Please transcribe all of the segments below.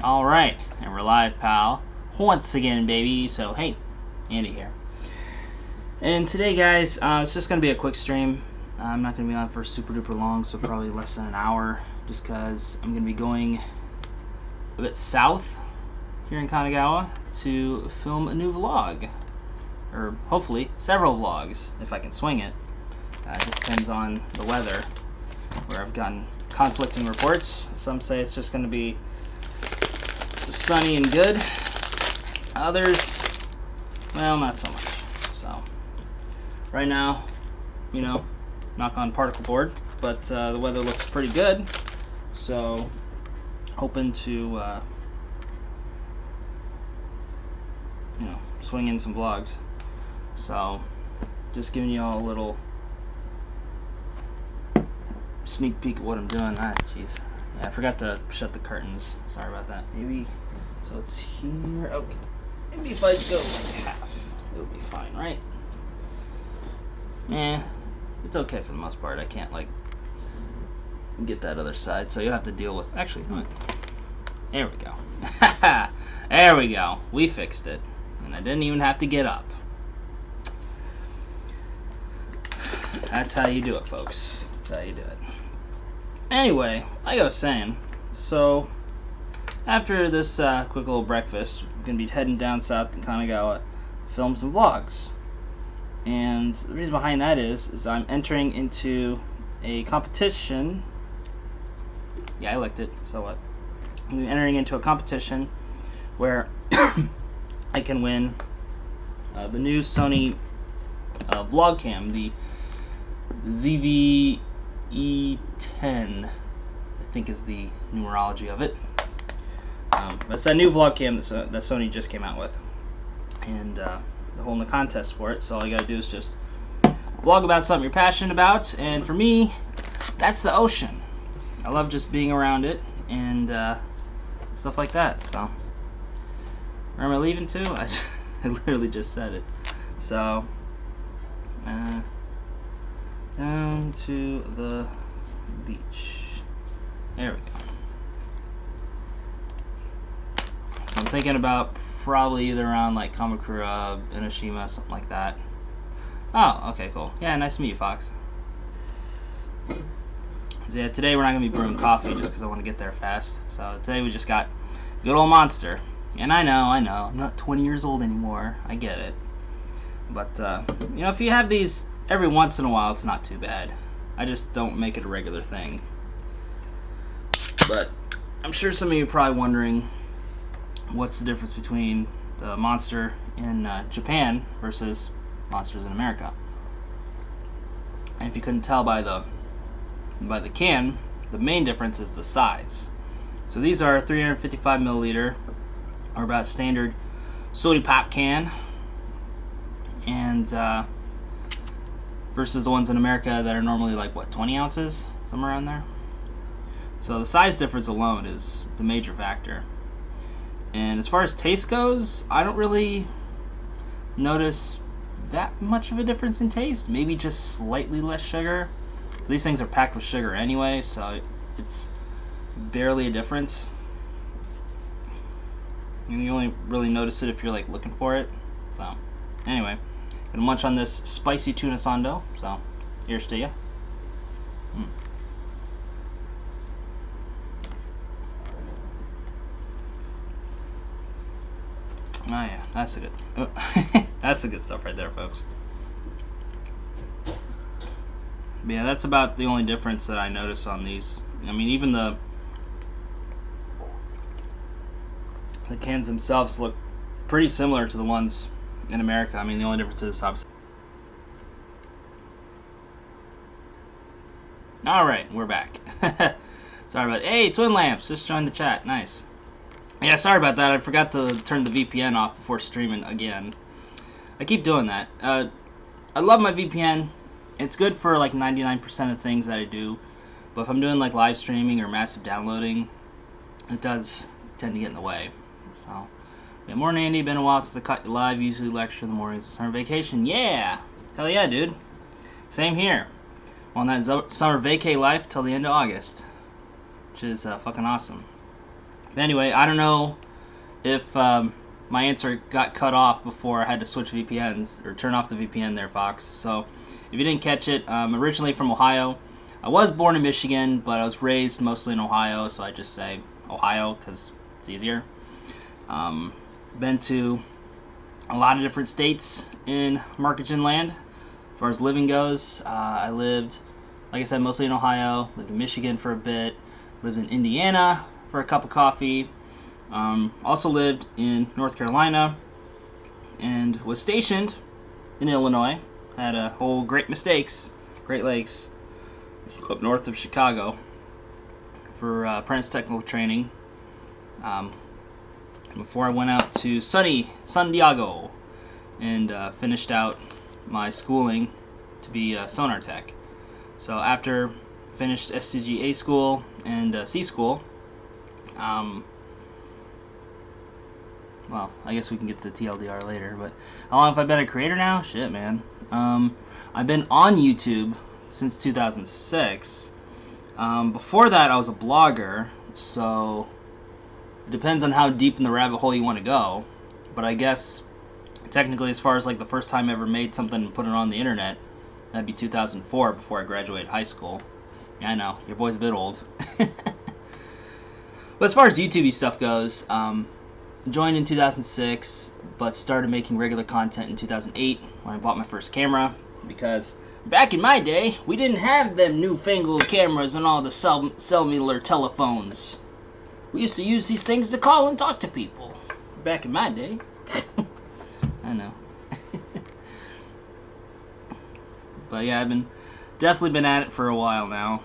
Alright, and we're live, pal. Once again, baby. So, hey, Andy here. And today, guys, it's just going to be a quick stream. I'm not going to be on for super duper long, so probably less than an hour, just because I'm going to be going a bit south here in Kanagawa to film a new vlog. Or hopefully several vlogs, if I can swing it. It just depends on the weather, where I've gotten conflicting reports. Some say it's just going to be sunny and good. Others, well, not so much. So, right now, you know, knock on particle board, but the weather looks pretty good. So, hoping to, you know, swing in some vlogs. So, just giving you all a little sneak peek of what I'm doing. Ah, jeez. Yeah, I forgot to shut the curtains. Sorry about that. Maybe, so it's here. Okay. Maybe if I go like half, it'll be fine, right? Yeah, it's okay for the most part. I can't, like, get that other side, so you'll have to deal with... Actually, what? There we go. There we go. We fixed it. And I didn't even have to get up. That's how you do it, folks. That's how you do it. Anyway, like I was saying, so after this quick little breakfast, we're going to be heading down south to Kanagawa to film some vlogs. And the reason behind that is I'm entering into a competition. Yeah, I liked it, so what? I'm entering into a competition where I can win the new Sony vlog cam, the ZV-E10, I think is the numerology of it. That's that new vlog cam that Sony just came out with, and they're holding a contest for it. So all you gotta do is just vlog about something you're passionate about, and for me, that's the ocean. I love just being around it and stuff like that. So where am I leaving to? I literally just said it. So down to the beach. There we go. So I'm thinking about probably either around like Kamakura, Enoshima, something like that. Oh, okay, cool. Yeah, nice to meet you, Fox. So yeah, today we're not going to be brewing coffee just because I want to get there fast. So today we just got good old Monster. And I know, I'm not 20 years old anymore. I get it. But, you know, if you have these every once in a while, it's not too bad. I just don't make it a regular thing. But I'm sure some of you are probably wondering what's the difference between the Monster in Japan versus Monsters in America. And if you couldn't tell by the can, the main difference is the size. So these are 355 milliliter, or about standard soda pop can, and versus the ones in America that are normally like, what, 20 ounces? Somewhere around there. So the size difference alone is the major factor. And as far as taste goes, I don't really notice that much of a difference in taste. Maybe just slightly less sugar. These things are packed with sugar anyway, so it's barely a difference. And you only really notice it if you're like looking for it. So anyway, gonna munch on this spicy tuna sando. So here's to ya. Oh yeah, that's the good. That's the good stuff right there, folks. But yeah, that's about the only difference that I notice on these. I mean, even the cans themselves look pretty similar to the ones in America. I mean, the only difference is obviously. All right, we're back. Sorry about. Hey, Twin Lamps, just joined the chat. Nice. Yeah, sorry about that. I forgot to turn the VPN off before streaming again. I keep doing that. I love my VPN. It's good for like 99% of things that I do. But if I'm doing like live streaming or massive downloading, it does tend to get in the way. So, yeah, morning, Andy. Been a while since I caught you live. Usually lecture in the mornings of summer vacation. Yeah! Hell yeah, dude. Same here. On that summer vacay life till the end of August. Which is fucking awesome. But anyway, I don't know if my answer got cut off before I had to switch VPNs, or turn off the VPN there, Fox. So if you didn't catch it, I'm originally from Ohio. I was born in Michigan, but I was raised mostly in Ohio, so I just say Ohio because it's easier. Been to a lot of different states in Marketing land. As far as living goes, I lived, like I said, mostly in Ohio. Lived in Michigan for a bit. Lived in Indiana for a cup of coffee. Also lived in North Carolina and was stationed in Illinois. Had a whole Great Lakes, up north of Chicago for apprentice technical training. Before I went out to sunny San Diego and finished out my schooling to be a sonar tech. So after finished STG A school and C school, well, I guess we can get the TLDR later, but how long have I been a creator now? Shit, man. I've been on YouTube since 2006. Before that, I was a blogger, so it depends on how deep in the rabbit hole you want to go. But I guess, technically, as far as like the first time I ever made something and put it on the internet, that'd be 2004, before I graduated high school. Yeah, I know, your boy's a bit old. But as far as YouTube stuff goes, joined in 2006, but started making regular content in 2008 when I bought my first camera, because back in my day, we didn't have them newfangled cameras and all the cellular telephones. We used to use these things to call and talk to people. Back in my day. I know. But yeah, I've definitely been at it for a while now.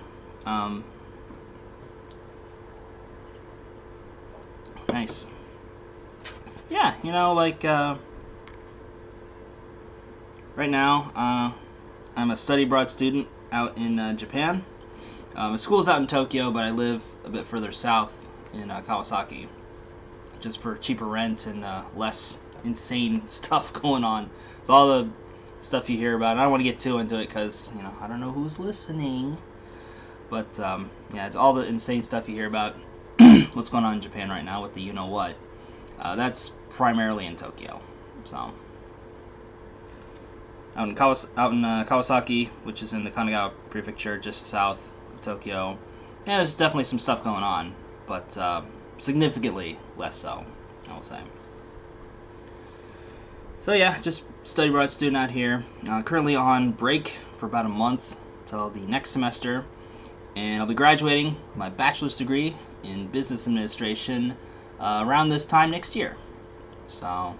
Nice. Yeah, you know, like, right now, I'm a study abroad student out in Japan. My school's out in Tokyo, but I live a bit further south in Kawasaki, just for cheaper rent and less insane stuff going on. It's all the stuff you hear about. I don't want to get too into it because, you know, I don't know who's listening. But, yeah, it's all the insane stuff you hear about what's going on in Japan right now with the you-know-what. That's primarily in Tokyo. So, out in Kawasaki, which is in the Kanagawa Prefecture, just south of Tokyo, yeah, there's definitely some stuff going on, but significantly less so, I will say. So yeah, just study abroad student out here. Currently on break for about a month till the next semester, and I'll be graduating my bachelor's degree in business administration around this time next year. So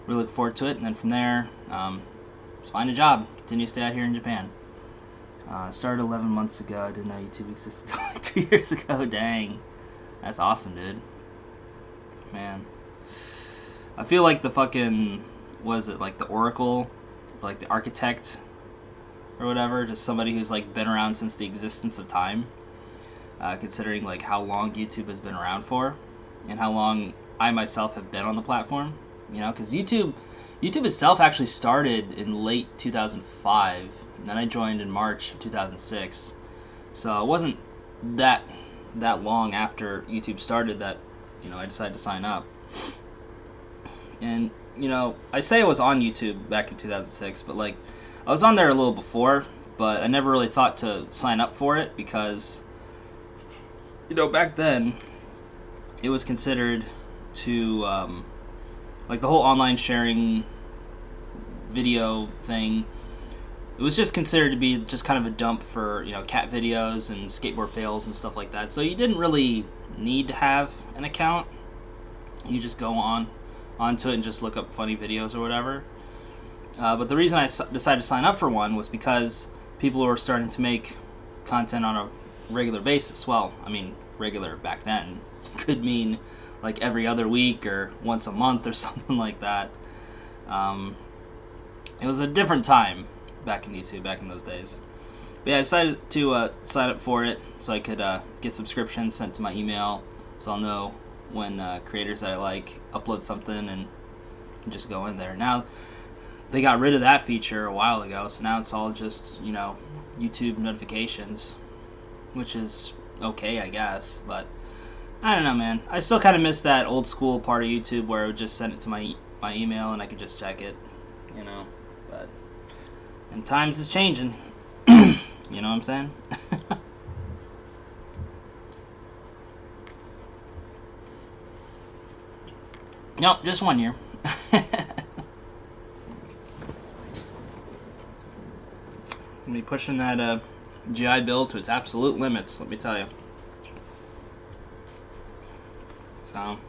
really look forward to it, and then from there, just find a job, continue to stay out here in Japan. Started 11 months ago. I didn't know YouTube existed until like 2 years ago. Dang, that's awesome, dude. Man, I feel like the fucking, was it like the Oracle, or like the architect or whatever, just somebody who's like been around since the existence of time, considering like how long YouTube has been around for and how long I myself have been on the platform, you know, because YouTube itself actually started in late 2005, and then I joined in March of 2006, so it wasn't that long after YouTube started that, you know, I decided to sign up. And, you know, I say I was on YouTube back in 2006, but like, I was on there a little before, but I never really thought to sign up for it because, you know, back then, it was considered to, like the whole online sharing video thing, it was just considered to be just kind of a dump for, you know, cat videos and skateboard fails and stuff like that. So you didn't really need to have an account. You just go onto it and just look up funny videos or whatever. But the reason I decided to sign up for one was because people were starting to make content on a regular basis. Well, I mean, regular back then could mean like every other week or once a month or something like that. It was a different time back in YouTube, back in those days. But yeah, I decided to sign up for it so I could get subscriptions sent to my email, so I'll know when creators that I like upload something and can just go in there. Now, they got rid of that feature a while ago, so now it's all just, you know, YouTube notifications, which is okay, I guess, but I don't know, man. I still kind of miss that old school part of YouTube where I would just send it to my email and I could just check it, you know. But and times is changing. You know what I'm saying? Nope, just 1 year. Gonna be pushing that GI Bill to its absolute limits, let me tell you. So.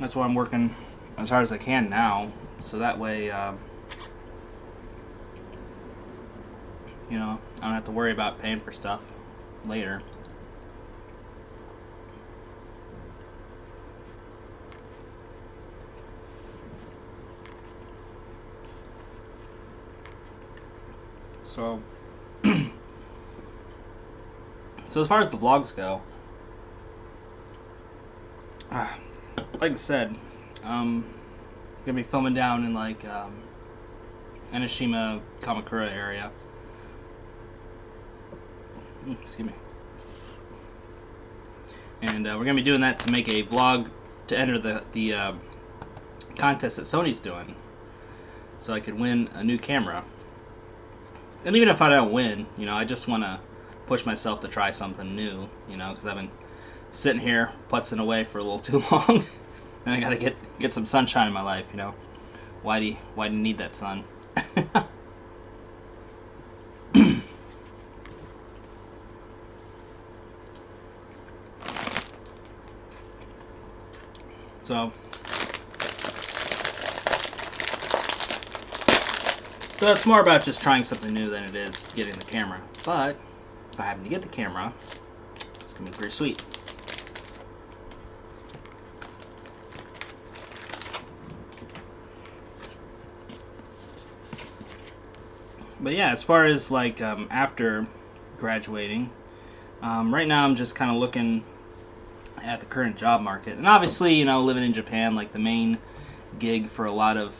That's why I'm working as hard as I can now, so that way, you know, I don't have to worry about paying for stuff later. So, so as far as the vlogs go, like I said, gonna be filming down in like Enoshima, Kamakura area. Excuse me. And we're gonna be doing that to make a vlog to enter the contest that Sony's doing, so I could win a new camera. And even if I don't win, you know, I just want to push myself to try something new, you know, because I've been sitting here putzing away for a little too long, and I gotta get some sunshine in my life, you know. Why do you need that sun? So it's more about just trying something new than it is getting the camera. But if I happen to get the camera, it's gonna be pretty sweet. But yeah, as far as like after graduating, right now I'm just kind of looking at the current job market, and obviously, you know, living in Japan, like the main gig for a lot of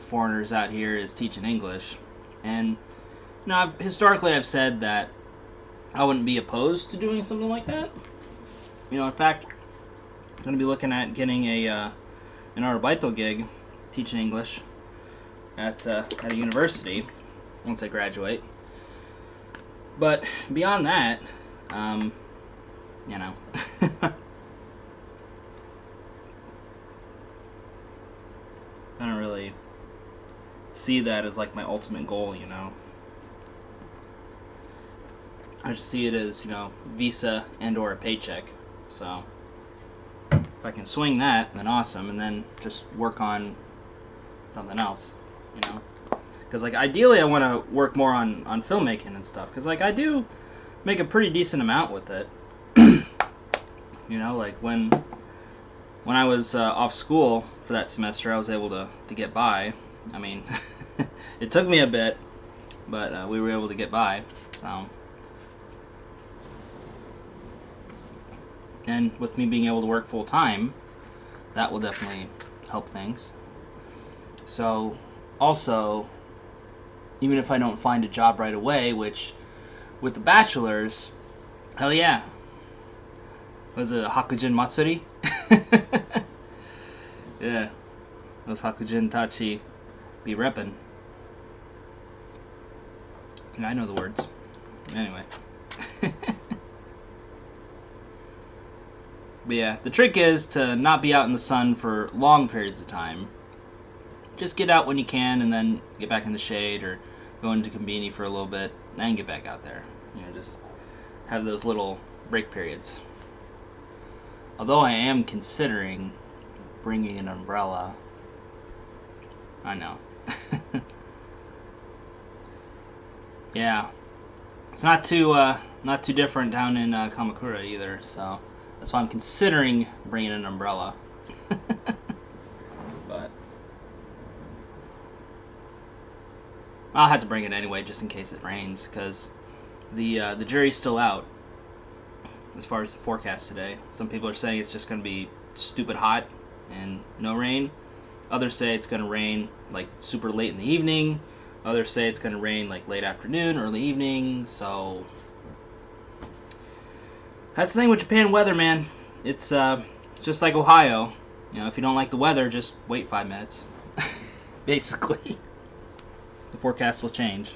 foreigners out here is teaching English. And you know, historically I've said that I wouldn't be opposed to doing something like that. You know, in fact, I'm going to be looking at getting an Arabaito gig teaching English at a university once I graduate. But beyond that, you know, I don't really see that as like my ultimate goal, you know. I just see it as, you know, visa and or a paycheck. So if I can swing that, then awesome, and then just work on something else, you know. Because like ideally I want to work more on filmmaking and stuff, because like I do make a pretty decent amount with it. You know, like when I was off school for that semester, I was able to get by. I mean, it took me a bit, but we were able to get by. So, and with me being able to work full time, that will definitely help things. So, also, even if I don't find a job right away, which with the bachelor's, hell yeah. Was it a Hakujin Matsuri? Yeah, those Hakujin Tachi be reppin'. And I know the words. Anyway. But yeah, the trick is to not be out in the sun for long periods of time. Just get out when you can, and then get back in the shade, or go into Konbini for a little bit, then get back out there. You know, just have those little break periods. Although I am considering bringing an umbrella. I know. Yeah, it's not too different down in Kamakura either. So that's why I'm considering bringing an umbrella. But I'll have to bring it anyway, just in case it rains, because the jury's still out as far as the forecast today. Some people are saying it's just going to be stupid hot and no rain. Others say it's going to rain like super late in the evening. Others say it's going to rain like late afternoon, early evening. So that's the thing with Japan weather, man. It's just like Ohio. You know, if you don't like the weather, just wait 5 minutes. Basically, the forecast will change.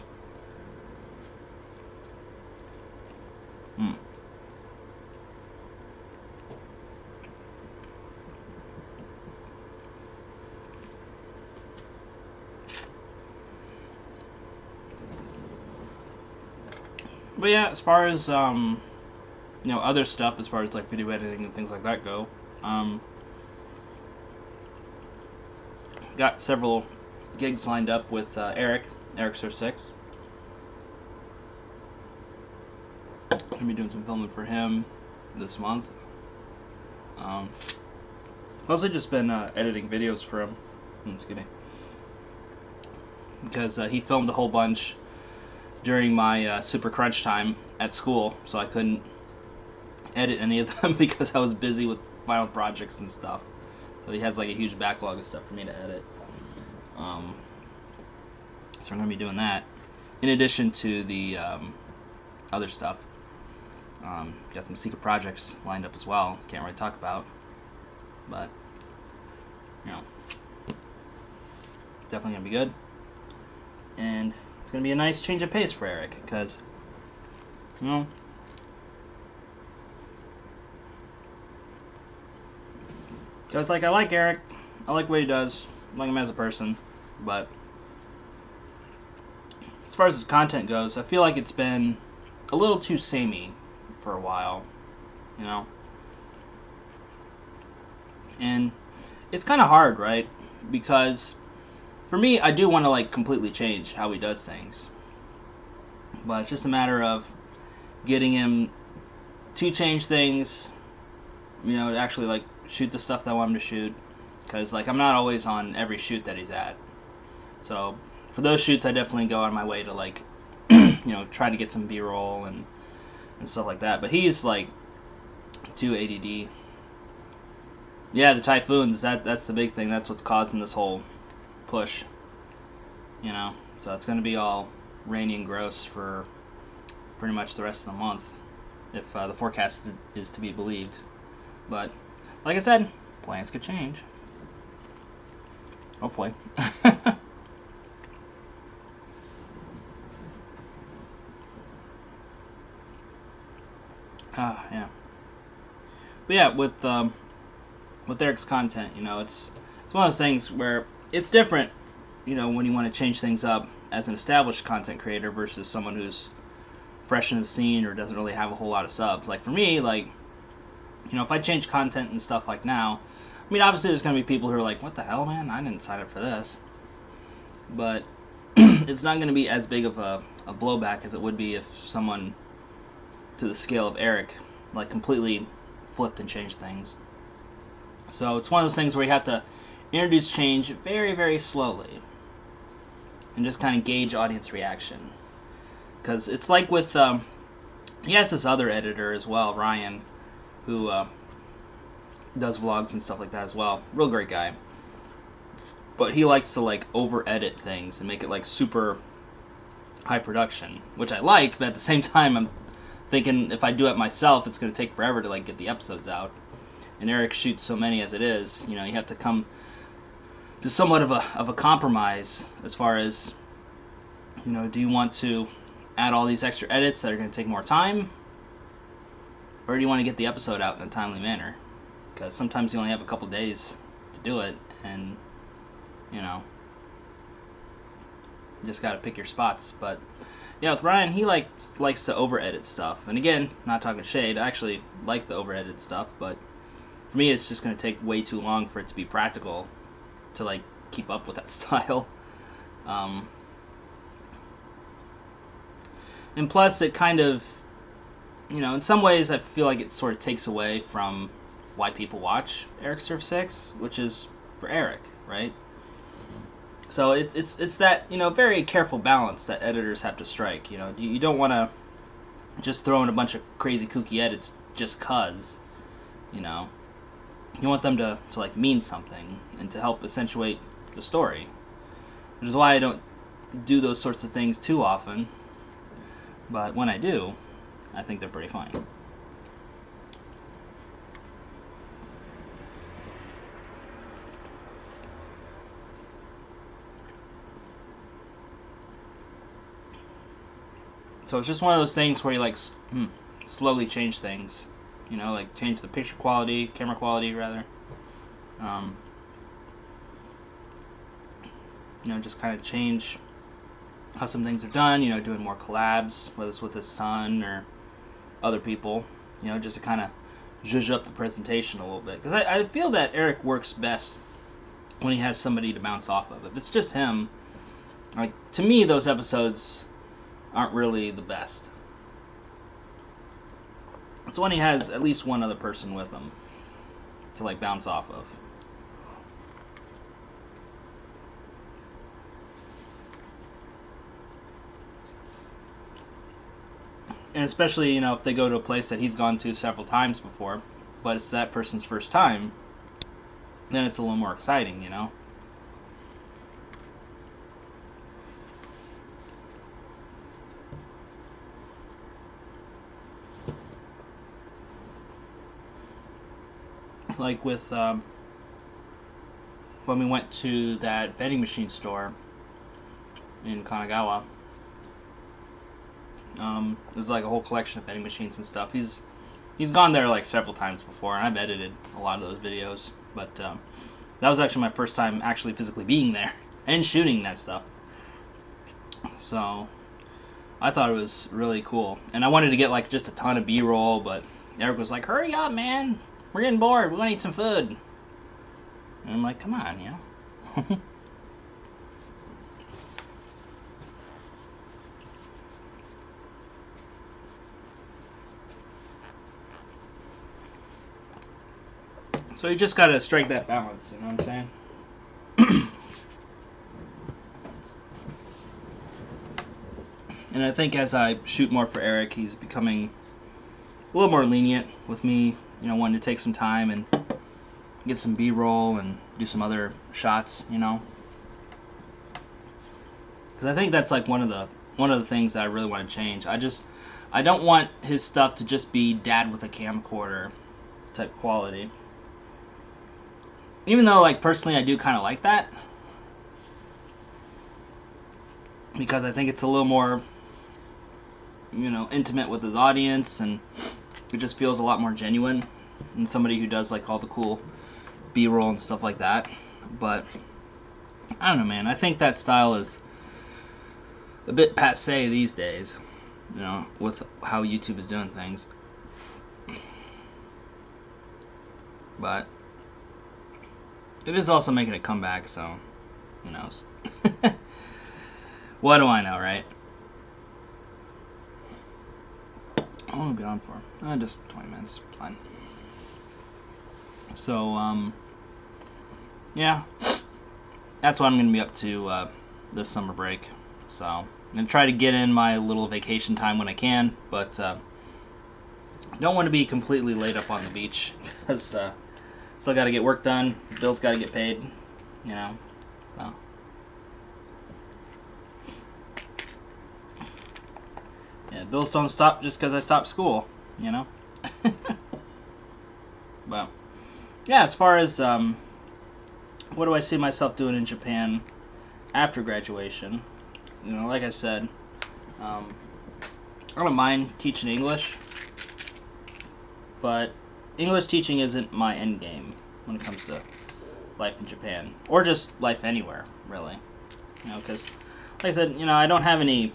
But yeah, as far as other stuff, as far as like video editing and things like that go, got several gigs lined up with Eric Surf 6. Gonna be doing some filming for him this month. Mostly just been editing videos for him. I'm just kidding, because he filmed a whole bunch during my super crunch time at school, so I couldn't edit any of them because I was busy with final projects and stuff. So he has like a huge backlog of stuff for me to edit. So I'm going to be doing that in addition to the other stuff. Got some secret projects lined up as well. Can't really talk about, but definitely going to be good. And it's going to be a nice change of pace for Eric, because, because, like, I like Eric. I like what he does. I like him as a person. But as far as his content goes, I feel like it's been a little too samey for a while, And it's kind of hard, right? Because for me, I do want to, like, completely change how he does things. But it's just a matter of getting him to change things, to actually, like, shoot the stuff that I want him to shoot. Because, like, I'm not always on every shoot that he's at. So, for those shoots, I definitely go on my way to, like, try to get some B-roll and stuff like that. But he's, like, too ADD. Yeah, the typhoons, that's the big thing. That's what's causing this whole push. So it's going to be all rainy and gross for pretty much the rest of the month, if the forecast is to be believed. But, like I said, plans could change. Hopefully. Yeah. But yeah, with Eric's content, it's one of those things where it's different, when you want to change things up as an established content creator versus someone who's fresh in the scene or doesn't really have a whole lot of subs. Like, for me, like, if I change content and stuff like now, I mean, obviously there's going to be people who are like, what the hell, man? I didn't sign up for this. But it's not going to be as big of a blowback as it would be if someone to the scale of Eric, like, completely flipped and changed things. So it's one of those things where you have to introduce change very, very slowly and just kind of gauge audience reaction. Because it's like with, he has this other editor as well, Ryan, who does vlogs and stuff like that as well. Real great guy. But he likes to, like, over-edit things and make it, like, super high production, which I like, but at the same time I'm thinking if I do it myself, it's going to take forever to, like, get the episodes out. And Eric shoots so many as it is, you have to come to somewhat of a compromise as far as, do you want to add all these extra edits that are going to take more time, or do you want to get the episode out in a timely manner? Because sometimes you only have a couple days to do it, and you just got to pick your spots. But yeah, with Ryan, he likes to over edit stuff, and again, not talking shade, I actually like the over edited stuff, but for me it's just going to take way too long for it to be practical to, like, keep up with that style. And plus, it kind of, in some ways I feel like it sort of takes away from why people watch Eric Surf 6, which is for Eric, right? So it's that, very careful balance that editors have to strike. You don't want to just throw in a bunch of crazy kooky edits just 'cause, You want them to like mean something and to help accentuate the story, which is why I don't do those sorts of things too often. But when I do, I think they're pretty funny. So it's just one of those things where you like slowly change things, you know, like change the picture quality, camera quality rather. You know, just kind of change how some things are done. You know, doing more collabs, whether it's with his son or other people. You know, just to kind of zhuzh up the presentation a little bit. Because I feel that Eric works best when he has somebody to bounce off of. If it's just him, like, to me, those episodes aren't really the best. It's when he has at least one other person with him to like bounce off of. And especially, you know, if they go to a place that he's gone to several times before, but it's that person's first time, then it's a little more exciting, you know? Like with when we went to that vending machine store in Kanagawa. It was like a whole collection of vending machines and stuff. He's gone there like several times before, and I've edited a lot of those videos. But that was actually my first time actually physically being there and shooting that stuff. So I thought it was really cool, and I wanted to get like just a ton of B-roll, but Eric was like, "Hurry up, man! We're getting bored. We want to eat some food." And I'm like, "Come on, you know." So you just gotta strike that balance, you know what I'm saying? And I think as I shoot more for Eric, he's becoming a little more lenient with me, you know, wanting to take some time and get some B-roll and do some other shots, you know. Because I think that's like one of the things that I really want to change. I don't want his stuff to just be dad with a camcorder type quality. Even though, like, personally I do kind of like that. Because I think it's a little more, you know, intimate with his audience, and it just feels a lot more genuine than somebody who does, like, all the cool B-roll and stuff like that. But I don't know, man. I think that style is a bit passé these days, you know, with how YouTube is doing things. But it is also making a comeback, so who knows? What do I know, right? How long will be on for? Just 20 minutes. Fine. So, yeah. That's what I'm going to be up to this summer break. So, I'm going to try to get in my little vacation time when I can, but don't want to be completely laid up on the beach, because still got to get work done. Bills got to get paid, you know. So. Yeah, bills don't stop just because I stopped school, you know. But yeah, as far as what do I see myself doing in Japan after graduation, you know, like I said, I don't mind teaching English, but English teaching isn't my end game when it comes to life in Japan, or just life anywhere, really. You know, because, like I said, you know, I don't have any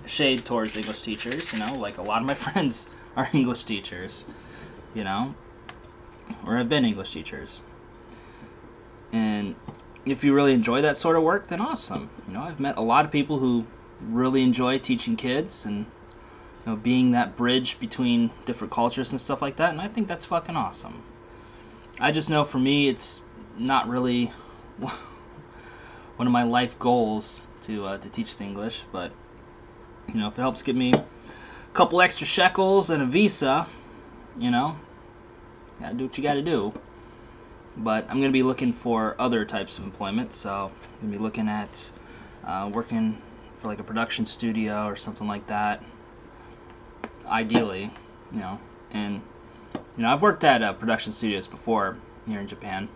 shade towards English teachers, you know, like a lot of my friends are English teachers, you know, or have been English teachers. And if you really enjoy that sort of work, then awesome. You know, I've met a lot of people who really enjoy teaching kids and, you know, being that bridge between different cultures and stuff like that, and I think that's fucking awesome. I just know for me, it's not really one of my life goals to teach the English, but, you know, if it helps get me a couple extra shekels and a visa, you know, gotta do what you gotta do. but I'm going to be looking for other types of employment. So I'm going to be looking at working for like a production studio or something like that, ideally, you know. And you know, I've worked at production studios before here in Japan.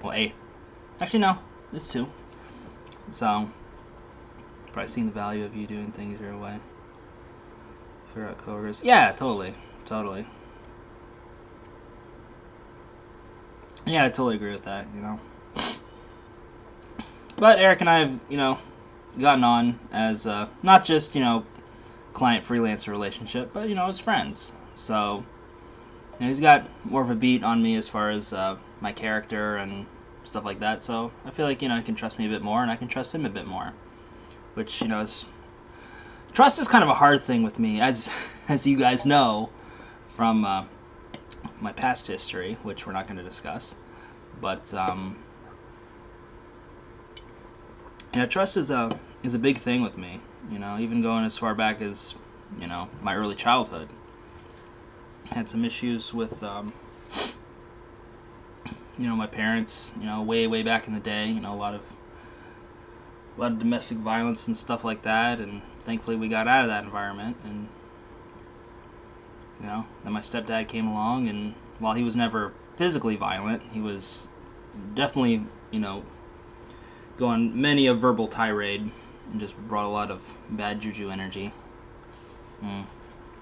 Well, actually no, it's 2. So probably seeing the value of you doing things your way. Figure out coworkers. Yeah, totally. Yeah, I totally agree with that, you know. But Eric and I have, you know, gotten on as not just, you know, client-freelancer relationship, but, you know, as friends. So, you know, he's got more of a beat on me as far as my character and stuff like that. So I feel like, you know, he can trust me a bit more, and I can trust him a bit more. Which, you know, trust is kind of a hard thing with me, as you guys know from my past history, which we're not going to discuss. But you know, trust is a big thing with me. You know, even going as far back as, you know, my early childhood. I had some issues with you know, my parents. You know, way back in the day. You know, a lot of domestic violence and stuff like that. And thankfully, we got out of that environment. And you know, then my stepdad came along, and while he was never physically violent, he was definitely, you know, going many a verbal tirade and just brought a lot of bad juju energy.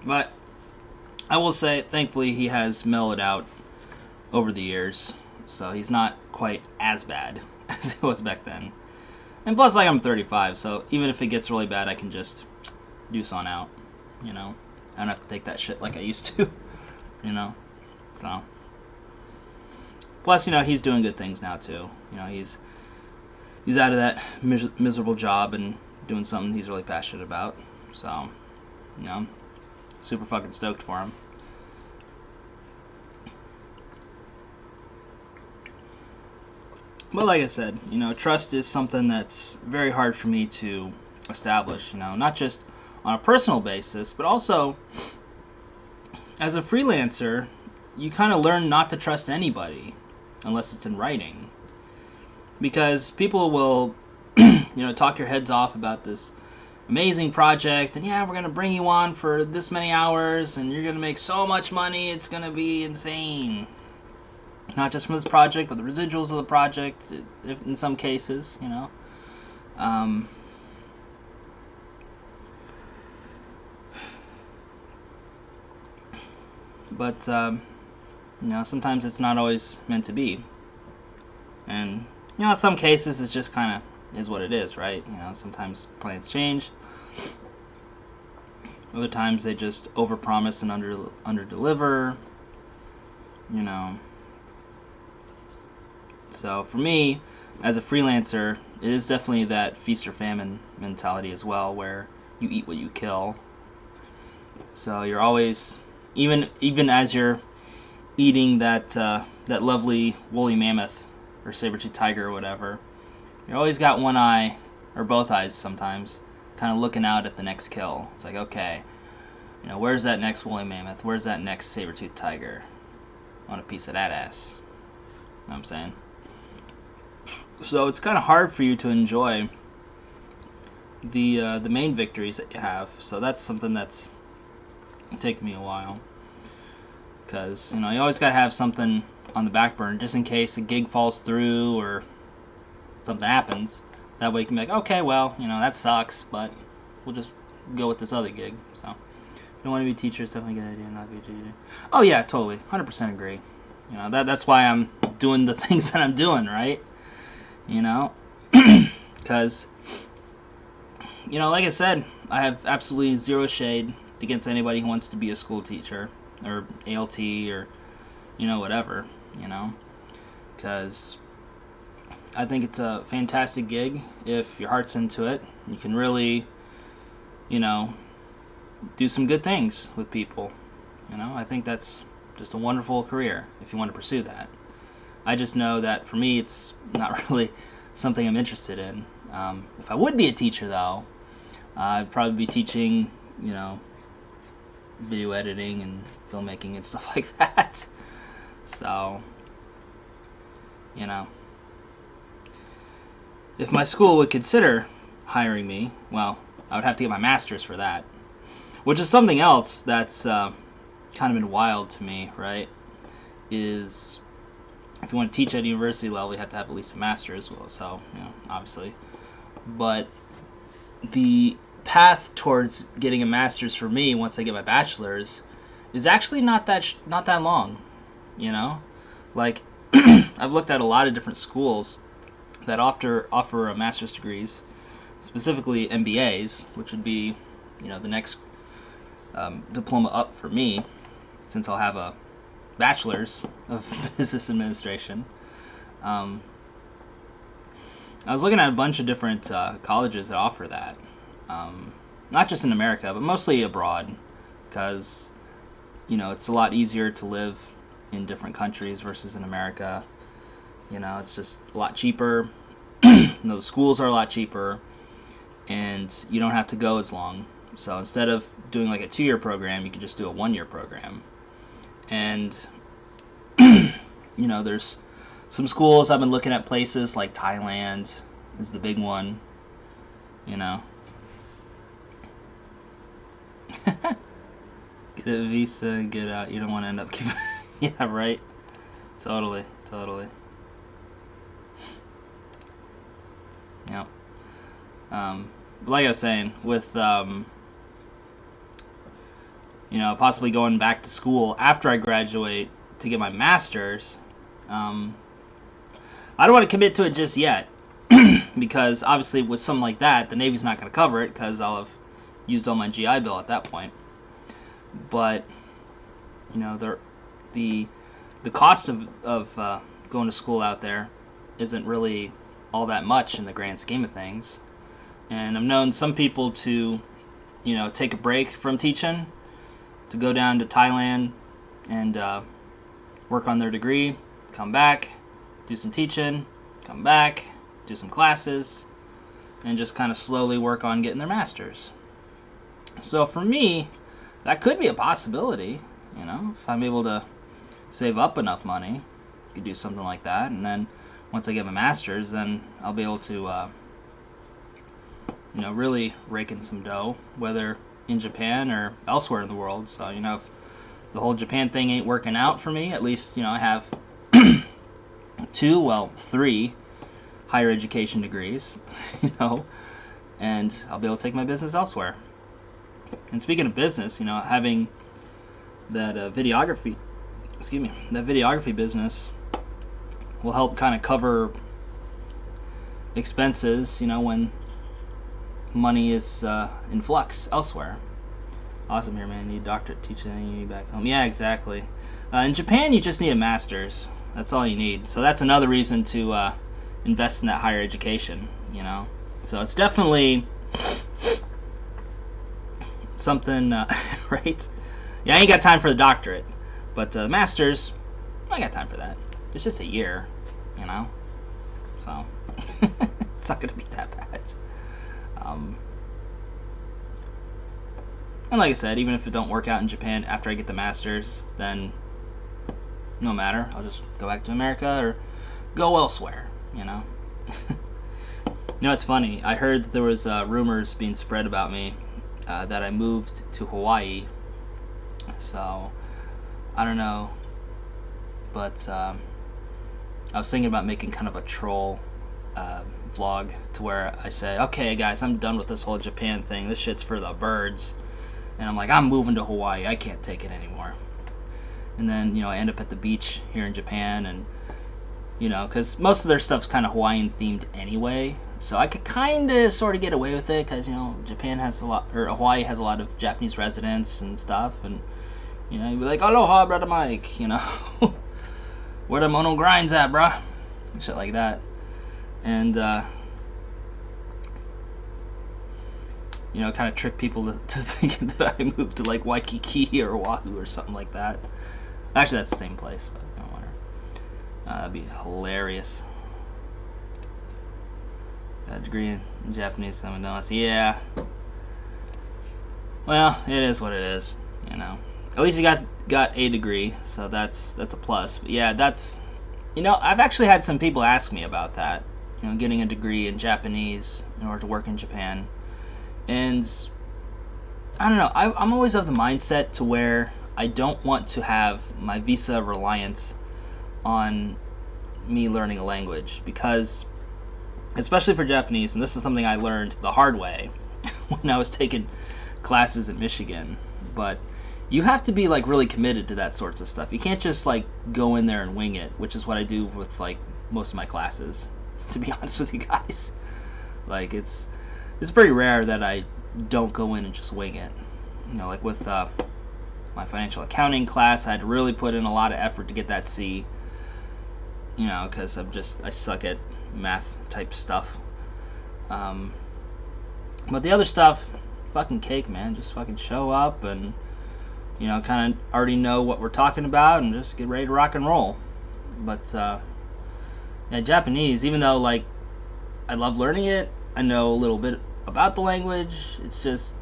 But I will say, thankfully, he has mellowed out over the years, so he's not quite as bad as he was back then. And plus, like, I'm 35, so even if it gets really bad, I can just deuce on out, you know? I don't have to take that shit like I used to, you know? So. Plus, you know, he's doing good things now, too. You know, he's out of that miserable job and doing something he's really passionate about. So, you know, super fucking stoked for him. But like I said, you know, trust is something that's very hard for me to establish, you know, not just on a personal basis, but also as a freelancer, you kind of learn not to trust anybody unless it's in writing. Because people will, you know, talk your heads off about this amazing project, and yeah, we're going to bring you on for this many hours, and you're going to make so much money, it's going to be insane. Not just from this project, but the residuals of the project, in some cases, you know. But, you know, sometimes it's not always meant to be. And, you know, in some cases, it's just kind of is what it is, right? You know, sometimes plans change. Other times they just overpromise and underdeliver. You know. So for me, as a freelancer, it is definitely that feast or famine mentality as well, where you eat what you kill. So you're always, even as you're eating that lovely woolly mammoth or saber-toothed tiger or whatever, you always got one eye, or both eyes sometimes, kind of looking out at the next kill. It's like, okay, you know, where's that next woolly mammoth? Where's that next saber-toothed tiger? I want a piece of that ass. You know what I'm saying? So it's kind of hard for you to enjoy the main victories that you have. So that's something that's taken me a while. Because, you know, you always got to have something on the back burner just in case a gig falls through or something happens. That way you can be like, okay, well, you know, that sucks, but we'll just go with this other gig. So, if you don't want to be a teacher, it's definitely a good idea not to be a teacher. Oh, yeah, totally. 100% agree. You know, that's why I'm doing the things that I'm doing, right? You know? Because, you know, like I said, I have absolutely zero shade against anybody who wants to be a school teacher or ALT or, you know, whatever, you know? Because I think it's a fantastic gig if your heart's into it. You can really, you know, do some good things with people. You know, I think that's just a wonderful career if you want to pursue that. I just know that for me, it's not really something I'm interested in. If I would be a teacher, though, I'd probably be teaching, you know, video editing and filmmaking and stuff like that. So, you know, if my school would consider hiring me, well, I would have to get my master's for that, which is something else that's kind of been wild to me, right? Is if you want to teach at a university level, you have to have at least a master's, well, so, obviously. But the path towards getting a master's for me, once I get my bachelor's, is actually not that long, Like, I've looked at a lot of different schools that offer master's degrees, specifically MBAs, which would be, the next diploma up for me, since I'll have a bachelor's of business administration. I was looking at a bunch of different colleges that offer that, not just in America, but mostly abroad, because it's a lot easier to live in different countries versus in America. It's just a lot cheaper. The schools are a lot cheaper, and you don't have to go as long. So instead of doing like a 2-year program, you can just do a 1-year program. And there's some schools I've been looking at, places like Thailand is the big one. Get a visa and get out. You don't want to end up keeping. Yeah, right. Totally. Yep. Like I was saying, with possibly going back to school after I graduate to get my master's, I don't want to commit to it just yet, because obviously with something like that, the Navy's not going to cover it, because I'll have used all my GI Bill at that point. But the cost of going to school out there isn't really all that much in the grand scheme of things. And I've known some people to, take a break from teaching, to go down to Thailand and work on their degree, come back, do some teaching, come back, do some classes, and just kind of slowly work on getting their master's. So for me, that could be a possibility, if I'm able to save up enough money, I could do something like that. And then once I get my master's, then I'll be able to, really rake in some dough, whether in Japan or elsewhere in the world. So, if the whole Japan thing ain't working out for me, at least, I have 3 higher education degrees, and I'll be able to take my business elsewhere. And speaking of business, having that videography business will help kind of cover expenses, when money is in flux elsewhere. Awesome here, man. You need a doctorate, teaching, you need back home. Yeah, exactly. In Japan, you just need a master's. That's all you need. So that's another reason to invest in that higher education, So it's definitely something, right? Yeah, I ain't got time for the doctorate, but the master's, I got time for that. It's just a year, so it's not gonna be that bad. And like I said, even if it don't work out in Japan after I get the master's, then no matter. I'll just go back to America or go elsewhere, It's funny. I heard that there was rumors being spread about me that I moved to Hawaii. So, I don't know. But I was thinking about making kind of a troll vlog to where I say, okay guys, I'm done with this whole Japan thing. This shit's for the birds. And I'm like, I'm moving to Hawaii. I can't take it anymore. And then, I end up at the beach here in Japan, and, because most of their stuff's kind of Hawaiian themed anyway. So I could kind of sort of get away with it, because, Japan has Hawaii has a lot of Japanese residents and stuff. And, you'd be like, aloha, brother Mike, where the mono grinds at, bruh? Shit like that. And, kind of trick people to thinking that I moved to like Waikiki or Oahu or something like that. Actually, that's the same place, but I don't want to. That'd be hilarious. Got a degree in Japanese, so no, yeah. Well, it is what it is, At least you got a degree, so that's a plus. But yeah, that's I've actually had some people ask me about that. Getting a degree in Japanese in order to work in Japan. And I don't know. I'm always of the mindset to where I don't want to have my visa reliant on me learning a language, because, especially for Japanese, and this is something I learned the hard way when I was taking classes in Michigan, but you have to be like really committed to that sorts of stuff. You can't just like go in there and wing it, which is what I do with like most of my classes, to be honest with you guys. Like it's pretty rare that I don't go in and just wing it. Like with my financial accounting class, I had to really put in a lot of effort to get that C. Because I suck at math type stuff. But the other stuff, fucking cake, man. Just fucking show up and, kind of already know what we're talking about and just get ready to rock and roll. But, yeah, Japanese, even though, like, I love learning it, I know a little bit about the language, it's just,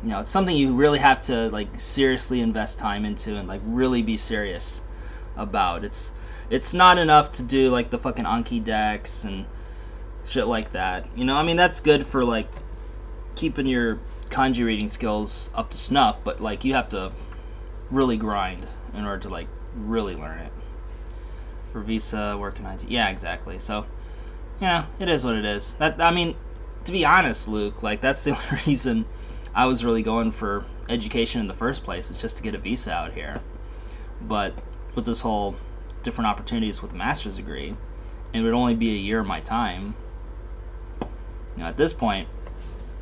it's something you really have to, like, seriously invest time into and, like, really be serious about. It's not enough to do like the fucking Anki decks and shit like that. That's good for like keeping your kanji reading skills up to snuff, but like you have to really grind in order to like really learn it. For visa, working IT. Yeah, exactly. So, it is what it is. To be honest, Luke, like that's the only reason I was really going for education in the first place, is just to get a visa out here. But with this whole different opportunities with a master's degree, and it would only be a year of my time. At this point,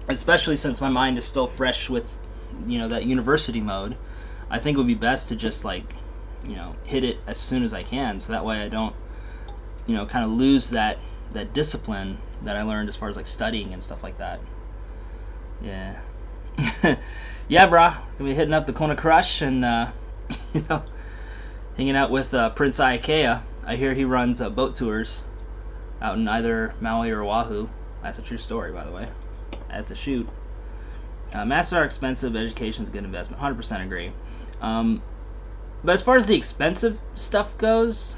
especially since my mind is still fresh with, that university mode, I think it would be best to just like, hit it as soon as I can, so that way I don't, kind of lose that discipline that I learned as far as like studying and stuff like that. Yeah. Yeah, brah. Gonna be hitting up the Kona Crush and, hanging out with Prince Ikea. I hear he runs boat tours out in either Maui or Oahu. That's a true story, by the way. That's a shoot. Masters are expensive. Education is a good investment. 100% agree. But as far as the expensive stuff goes,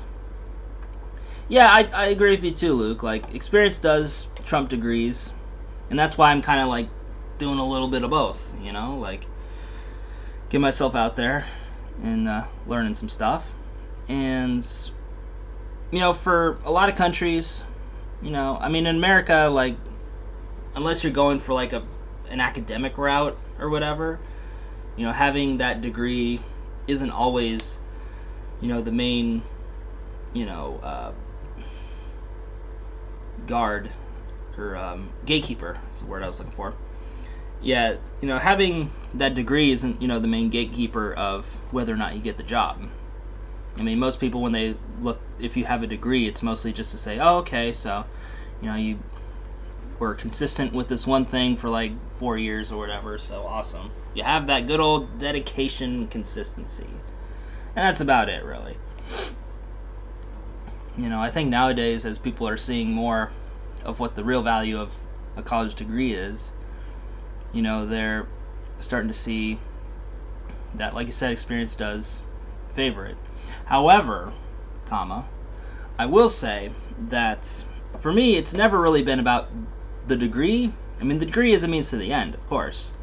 yeah, I agree with you too, Luke. Like, experience does trump degrees. And that's why I'm kind of like doing a little bit of both, like get myself out there and learning some stuff. And for a lot of countries, in America, like, unless you're going for like an academic route or whatever, having that degree isn't always the main guard or gatekeeper is the word I was looking for. Yeah, having that degree isn't, the main gatekeeper of whether or not you get the job. Most people, when they look, if you have a degree, it's mostly just to say, oh, okay, so, you were consistent with this one thing for like 4 years or whatever, so awesome. You have that good old dedication, consistency. And that's about it, really. I think nowadays, as people are seeing more of what the real value of a college degree is, they're starting to see that, like you said, experience does favor it. However, I will say that for me, it's never really been about the degree. The degree is a means to the end, of course.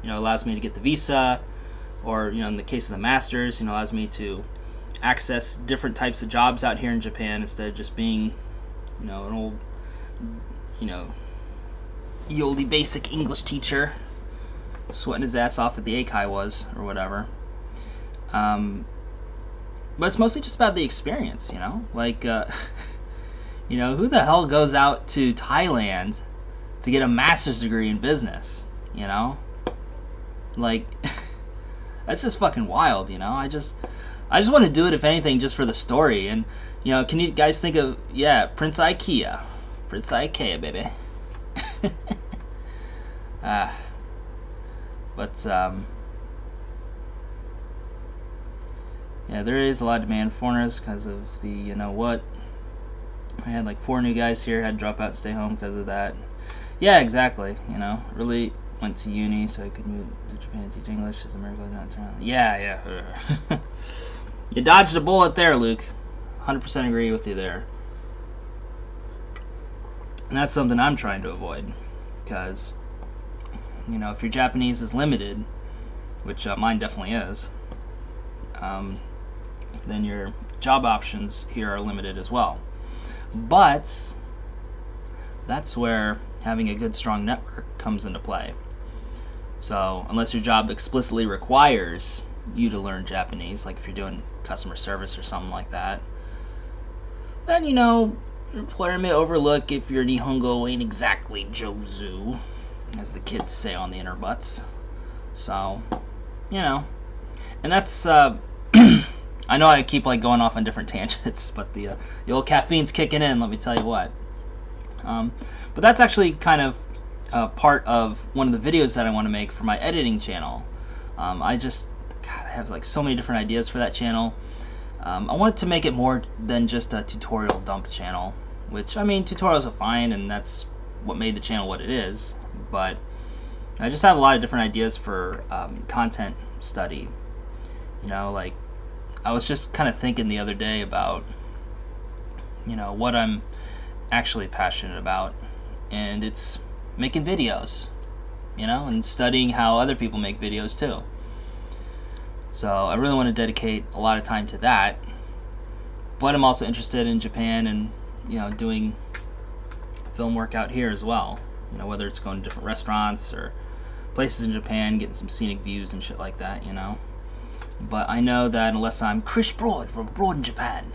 It allows me to get the visa, or, in the case of the masters, allows me to access different types of jobs out here in Japan instead of just being, an old, the oldie basic English teacher sweating his ass off at the Eikai was, or whatever. But it's mostly just about the experience, like, who the hell goes out to Thailand to get a master's degree in business, like, that's just fucking wild, I just want to do it, if anything, just for the story. And, can you guys think of, Prince Ikea, baby. But there is a lot of demand for foreigners because of the, I had like 4 new guys here, had to drop out, stay home because of that. Yeah, exactly. Really went to uni so I could move to Japan and teach English as America not turn on. Yeah. You dodged a bullet there, Luke. 100% agree with you there. And that's something I'm trying to avoid, because, you know, if your Japanese is limited, which mine definitely is, then your job options here are limited as well. But that's where having a good, strong network comes into play. So unless your job explicitly requires you to learn Japanese, like if you're doing customer service or something like that, then, you know, your employer may overlook if your Nihongo ain't exactly Jozu, as the kids say on the interbuts. So, you know, and that's I know I keep like going off on different tangents, but the old caffeine's kicking in, let me tell you what. But that's actually kind of part of one of the videos that I want to make for my editing channel. I have like so many different ideas for that channel. I wanted to make it more than just a tutorial dump channel, which, I mean, tutorials are fine, and that's what made the channel what it is, but I just have a lot of different ideas for content study. You know, like, I was just kind of thinking the other day about, you know, what I'm actually passionate about, and it's making videos, you know, and studying how other people make videos too. So I really want to dedicate a lot of time to that, but I'm also interested in Japan and, you know, doing film work out here as well. You know, whether it's going to different restaurants or places in Japan, getting some scenic views and shit like that, you know. But I know that unless I'm Chris Broad from Broad in Japan,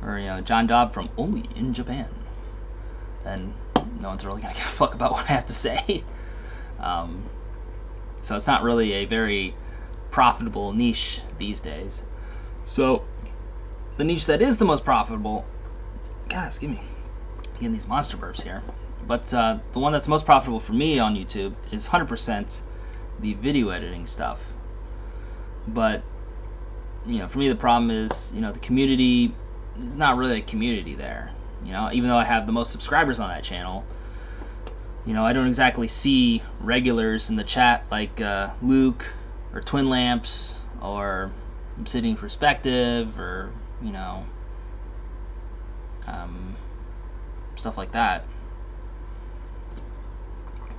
or, you know, John Dobb from Only in Japan, then no one's really gonna give a fuck about what I have to say. So it's not really a very profitable niche these days. So the niche that is the most profitable, guys, give me getting these monster burps here, but the one that's most profitable for me on YouTube is 100% the video editing stuff. But, you know, for me the problem is, you know, the community is not really a community there. You know, even though I have the most subscribers on that channel, you know, I don't exactly see regulars in the chat like Luke or Twin Lamps or Sitting Perspective or, you know, stuff like that.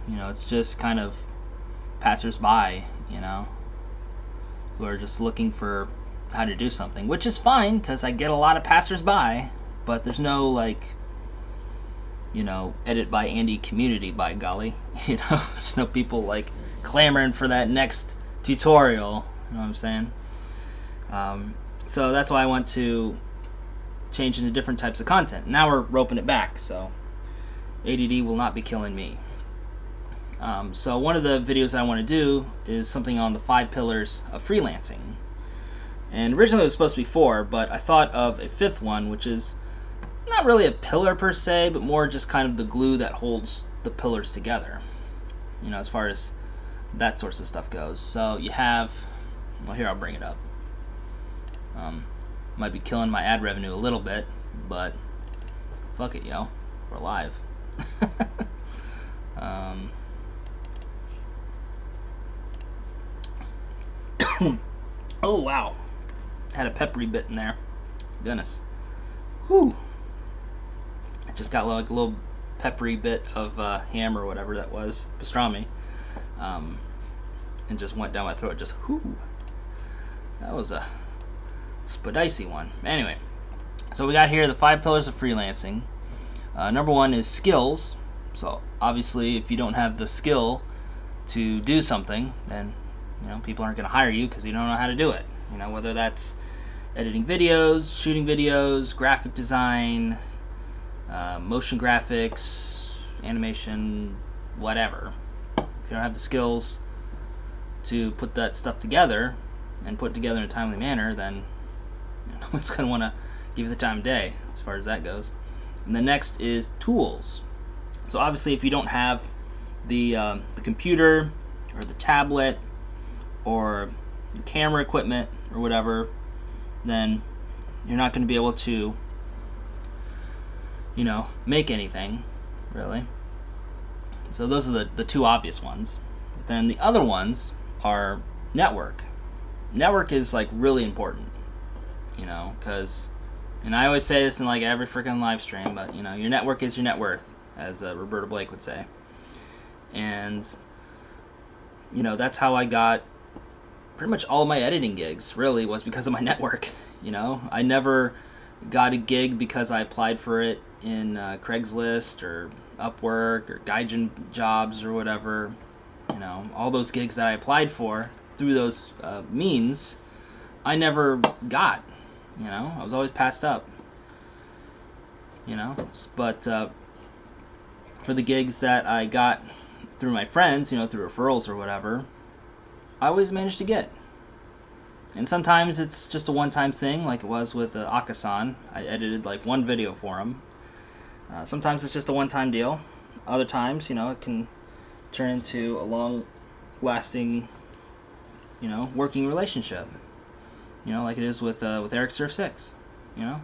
You know, it's just kind of passers-by, you know, who are just looking for how to do something, which is fine because I get a lot of passers-by, but there's no, like, you know, edit by Andy community, by golly. You know, there's no people like clamoring for that next tutorial. You know what I'm saying? So that's why I want to change into different types of content. Now we're roping it back, so ADD will not be killing me. So one of the videos I want to do is something on the 5 pillars of freelancing. And originally it was supposed to be 4, but I thought of a 5th one, which is not really a pillar per se, but more just kind of the glue that holds the pillars together, you know, as far as that sorts of stuff goes. So you have, well, here, I'll bring it up. Might be killing my ad revenue a little bit, but fuck it, yo, we're live. Oh wow, had a peppery bit in there. Goodness. Whew. I just got like a little peppery bit of ham or whatever that was, pastrami, and just went down my throat. Just whoo. That was a spicy one. Anyway, so we got here the 5 pillars of freelancing. Number 1 is skills. So obviously, if you don't have the skill to do something, then, you know, people aren't going to hire you because you don't know how to do it. You know, whether that's editing videos, shooting videos, graphic design, motion graphics, animation, whatever. If you don't have the skills to put that stuff together and put it together in a timely manner, then, you know, no one's going to want to give you the time of day as far as that goes. And the next is tools. So obviously, if you don't have the computer or the tablet or the camera equipment or whatever, then you're not going to be able to, you know, make anything, really. So those are the 2 obvious ones. But then the other ones are network. Network is like really important, you know, because And I always say this in like every freaking live stream, but you know, your network is your net worth, as Roberta Blake would say. And you know, that's how I got pretty much all of my editing gigs, really, was because of my network. You know, I never got a gig because I applied for it in Craigslist or Upwork or Gaijin jobs or whatever. You know, all those gigs that I applied for through those means, I never got. You know, I was always passed up. You know, but for the gigs that I got through my friends, you know, through referrals or whatever, I always managed to get. And sometimes it's just a one-time thing, like it was with Akasan. I edited like one video for him. Sometimes it's just a one-time deal. Other times, you know, it can turn into a long-lasting, you know, working relationship. You know, like it is with Eric Surf 6, you know.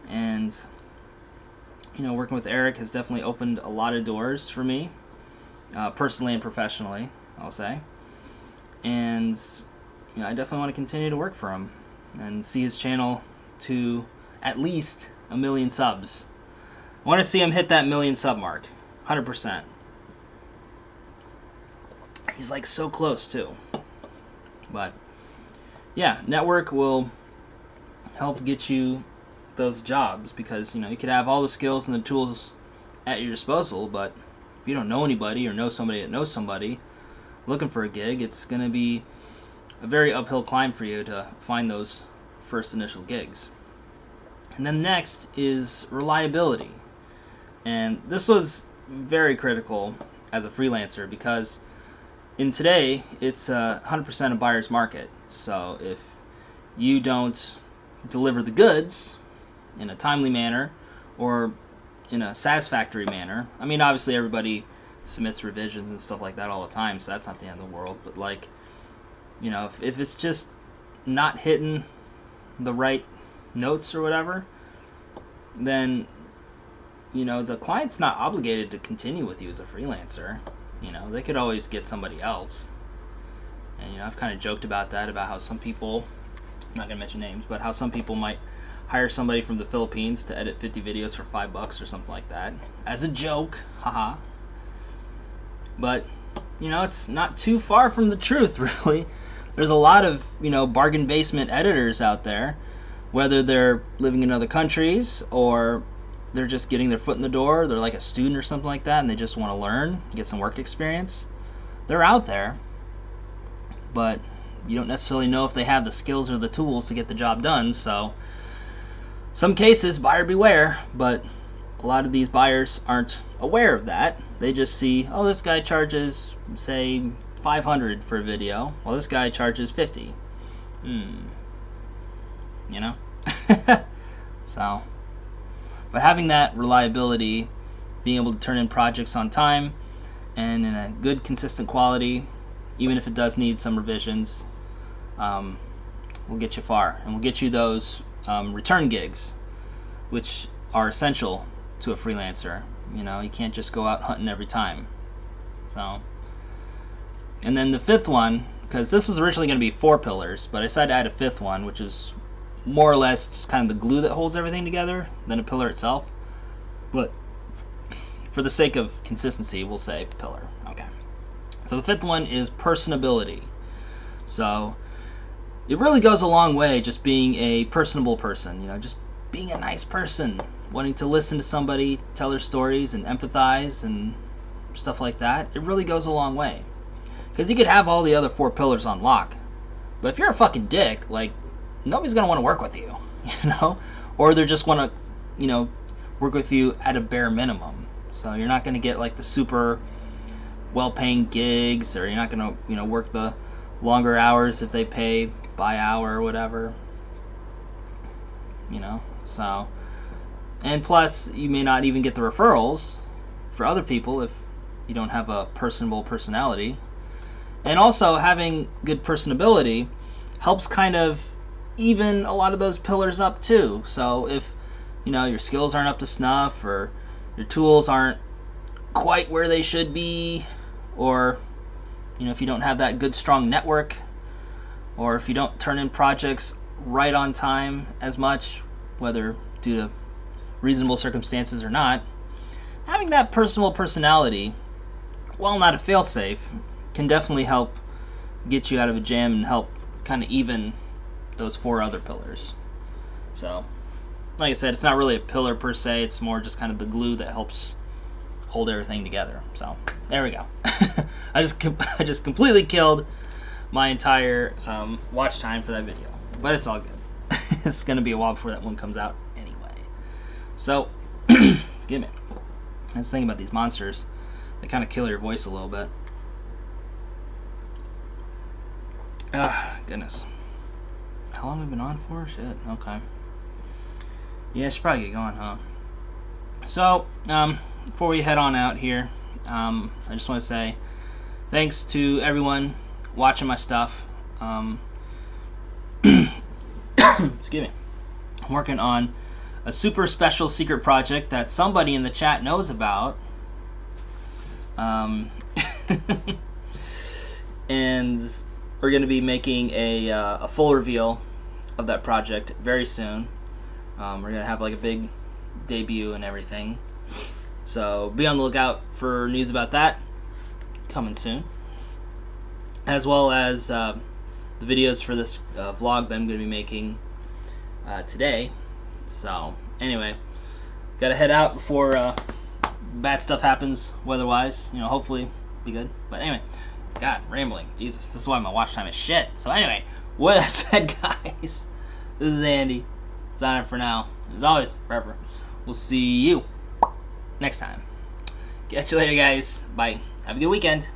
And, you know, working with Eric has definitely opened a lot of doors for me, personally and professionally, I'll say. And, you know, I definitely want to continue to work for him and see his channel to at least 1 million subs. I want to see him hit that 1 million sub mark, 100%. He's like so close too. But yeah, network will help get you those jobs, because you know, you could have all the skills and the tools at your disposal, but if you don't know anybody or know somebody that knows somebody looking for a gig, it's going to be a very uphill climb for you to find those first initial gigs. And then next is reliability. And this was very critical as a freelancer, because in today it's 100% a buyer's market. So if you don't deliver the goods in a timely manner or in a satisfactory manner, I mean, obviously everybody submits revisions and stuff like that all the time, so that's not the end of the world, but like, you know, if it's just not hitting the right notes or whatever, then, you know, the client's not obligated to continue with you as a freelancer. You know, they could always get somebody else. And, you know, I've kind of joked about that, about how some people, I'm not going to mention names, but how some people might hire somebody from the Philippines to edit 50 videos for $5 or something like that. As a joke, haha. But, you know, it's not too far from the truth, really. There's a lot of, you know, bargain basement editors out there, whether they're living in other countries or they're just getting their foot in the door, they're like a student or something like that, and they just want to learn, get some work experience. They're out there, but you don't necessarily know if they have the skills or the tools to get the job done. So some cases, buyer beware, but a lot of these buyers aren't aware of that. They just see, oh, this guy charges, say, $500 for a video, while this guy charges $50. You know? So, but having that reliability, being able to turn in projects on time and in a good, consistent quality, even if it does need some revisions, will get you far, and will get you those return gigs, which are essential to a freelancer. You know, you can't just go out hunting every time. So, and then the fifth one, because this was originally going to be 4 pillars, but I decided to add a 5th one, which is more or less just kind of the glue that holds everything together than a pillar itself. But for the sake of consistency, we'll say pillar. Okay. So the 5th one is personability. So it really goes a long way just being a personable person, you know, just being a nice person, wanting to listen to somebody, tell their stories and empathize and stuff like that. It really goes a long way. Because you could have all the other 4 pillars on lock, but if you're a fucking dick, like, nobody's going to want to work with you, you know? Or they're just want to, you know, work with you at a bare minimum. So you're not going to get like the super well-paying gigs, or you're not going to, you know, work the longer hours if they pay by hour or whatever, you know? So, and plus you may not even get the referrals for other people if you don't have a personable personality. And also having good personability helps kind of even a lot of those pillars up too. So if, you know, your skills aren't up to snuff, or your tools aren't quite where they should be, or, you know, if you don't have that good strong network, or if you don't turn in projects right on time as much, whether due to reasonable circumstances or not, having that personal personality, while not a failsafe, can definitely help get you out of a jam and help kind of even those 4 other pillars. So, like I said, it's not really a pillar per se, it's more just kind of the glue that helps hold everything together. So, there we go. I just completely killed my entire watch time for that video, but it's all good. It's gonna be a while before that one comes out anyway. So, excuse me. Let's think about these monsters. They kind of kill your voice a little bit. Ah, goodness. How long have we been on for? Shit. Okay. Yeah, I should probably get going, huh? So, before we head on out here, I just want to say thanks to everyone watching my stuff. Excuse me. I'm working on a super special secret project that somebody in the chat knows about. And we're going to be making a full reveal of that project very soon. We're going to have like a big debut and everything. So be on the lookout for news about that coming soon. As well as the videos for this vlog that I'm going to be making today. So anyway, gotta head out before bad stuff happens weather-wise. You know, hopefully be good. But anyway, God, rambling. Jesus, this is why my watch time is shit. So anyway, with that said, guys, this is Andy. Signing for now. As always, forever. We'll see you next time. Catch you later, guys. Bye. Have a good weekend.